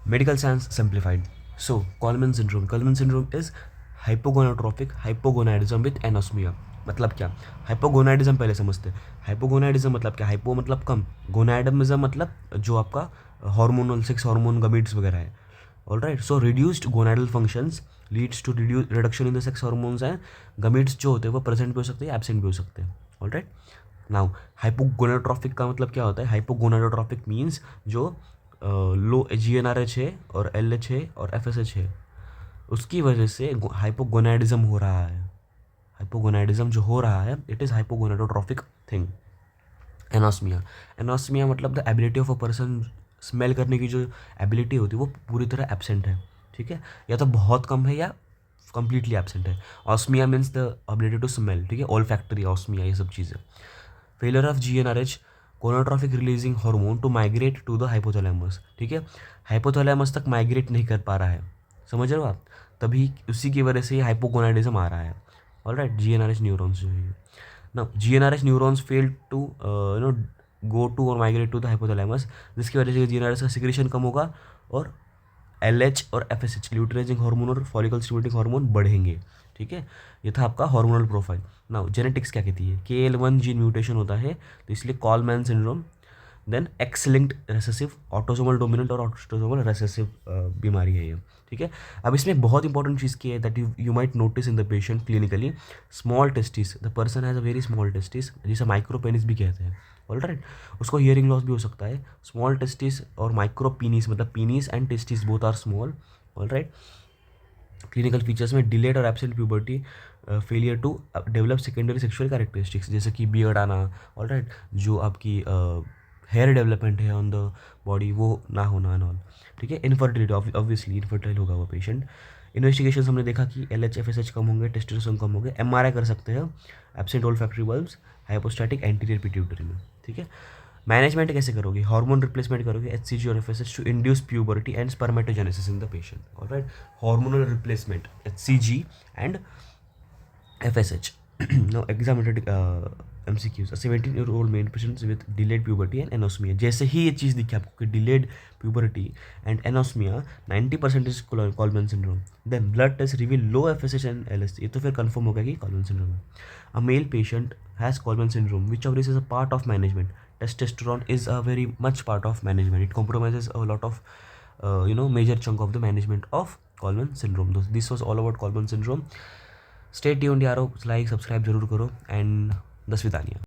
Medical science simplified. So, Kallmann syndrome. Kallmann syndrome is hypogonadotrophic hypogonadism with anosmia. मतलब क्या? Hypogonadism पहले समझते हैं. हाइपोगोनाडिज्म मतलब क्या? हाइपो मतलब कम, गोनाडिज्म मतलब जो आपका हार्मोनल 6 हार्मोन गमीट्स वगैरह है. All right. So reduced gonadal functions leads to reduction in the sex hormones and gametes जो होते हैं वो प्रेजेंट भी हो सकते हैं, एब्सेंट भी हो सकते हैं. All right. नाउ हाइपोगोनाडोट्रॉफिक का मतलब क्या होता है? हाइपोगोनाडोट्रॉफिक मीन्स जो लो GnRH है और LH है और FSH है, उसकी वजह से हाइपोगोनाडिज्म हो रहा है. हाइपोगोनाडिज्म जो हो रहा है, it is hypogonadotrophic thing. Anosmia. Anosmia मतलब the ability of a person, smell करने की जो एबिलिटी होती है वो पूरी तरह एब्सेंट है. ठीक है, या तो बहुत कम है या कंप्लीटली एब्सेंट है. Osmia means the ability to smell. ठीक है, ऑल फैक्ट्री ऑस्मिया, ये सब चीज़ें. Failure of GnRH gonadotrophic releasing hormone to migrate to the hypothalamus. ठीक है, हाइपोथैलेमस तक माइग्रेट नहीं कर पा रहा है. समझ रहे हो आप? तभी उसी की वजह से हाइपोगोनाडिज्म आ रहा है. All right. GnRH न्यूरॉन्स जो है, ना GnRH neurons fail to go to और माइग्रेट टू द हाइपोथैलेमस, जिसकी वजह से GnRH का सिक्रेशन कम होगा और LH और FSH ल्यूटिनाइजिंग हार्मोन और फॉलिकल स्टिमुलेटिंग हार्मोन बढ़ेंगे. ठीक है, ये था आपका हार्मोनल प्रोफाइल. नाउ जेनेटिक्स क्या कहती है? KL1 जीन म्यूटेशन होता है, तो इसलिए Kallmann syndrome. Then X linked recessive, autosomal dominant और ऑटोसोमल रेसेसिव बीमारी है ये. ठीक है. अब इसमें बहुत इंपॉर्टेंट चीज़ की है that you might notice in the patient clinically. Small testis, the person has a very small testis, जिसे माइक्रो पेनिस भी कहते हैं. All right. उसको हियरिंग लॉस भी हो सकता है. स्मॉल टेस्टिस और माइक्रो पीनिस, मतलब penis and testis both are small. All right. Clinical features में डिलेड और absent puberty, failure to develop secondary sexual characteristics, जैसे कि बियर्ड आना. All right. जो आपकी हेयर डेवलपमेंट है ऑन द बॉडी वो ना होना एंड ऑल. ठीक है. इनफर्टिलिटी, ऑब्वियसली इनफर्टाइल होगा वो पेशेंट. इन्वेस्टिगेशन हमने देखा कि LH FSH कम होंगे, टेस्टोस्टेरोन कम होंगे. MRI कर सकते हैं, absent olfactory bulbs, hypostatic anterior pituitary में. ठीक है. मैनेजमेंट कैसे करोगे? हार्मोन रिप्लेसमेंट करोगे, HCG और FSH to induce puberty and spermatogenesis in the patient. Alright. Hormonal replacement, HCG and FSH. Now examined MCQs. A 17-year-old male patient with delayed puberty and anosmia. जैसे ही ये चीज़ दिखी आपको कि delayed puberty and anosmia, 90% is Kallmann syndrome. Then blood test reveal low FSH and LH. ये तो फिर confirm हो गया कि Kallmann syndrome है. A male patient has Kallmann syndrome, which of this is a part of management? Testosterone is a very much part of management. It compromises a lot of major chunk of the management of Kallmann syndrome. This was all about Kallmann syndrome. Stay tuned यारो. Like subscribe जरूर करो and 10 विदानिया.